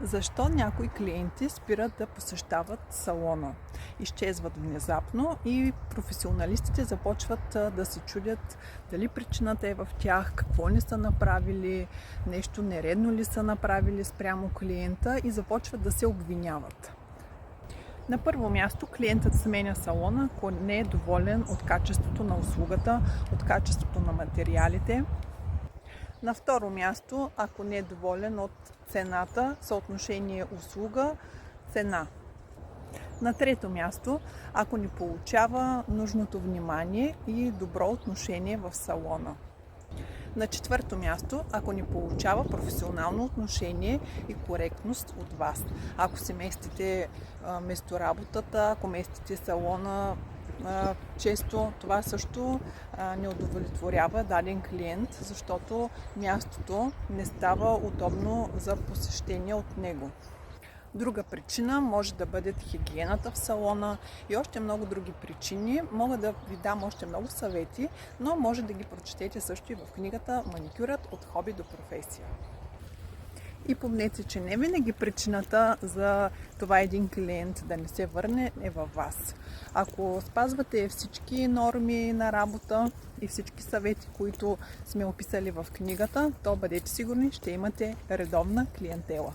Защо някои клиенти спират да посещават салона? Изчезват внезапно и професионалистите започват да се чудят дали причината е в тях, какво не са направили, нещо нередно ли са направили спрямо клиента и започват да се обвиняват. На първо място клиентът сменя салона, ако не е доволен от качеството на услугата, от качеството на материалите. На второ място, ако не е доволен от цената, съотношение услуга-цена. На трето място, ако не получава нужното внимание и добро отношение в салона. На четвърто място, ако не получава професионално отношение и коректност от вас. Ако се местите место работата, ако местите салона, често това също не удовлетворява даден клиент, защото мястото не става удобно за посещение от него. Друга причина може да бъде хигиената в салона и още много други причини. Мога да ви дам още много съвети, но може да ги прочетете също и в книгата "Маникюрът от хоби до професия". И помнете, че не винаги причината за това един клиент да не се върне е във вас. Ако спазвате всички норми на работа и всички съвети, които сме описали в книгата, то бъдете сигурни, ще имате редовна клиентела.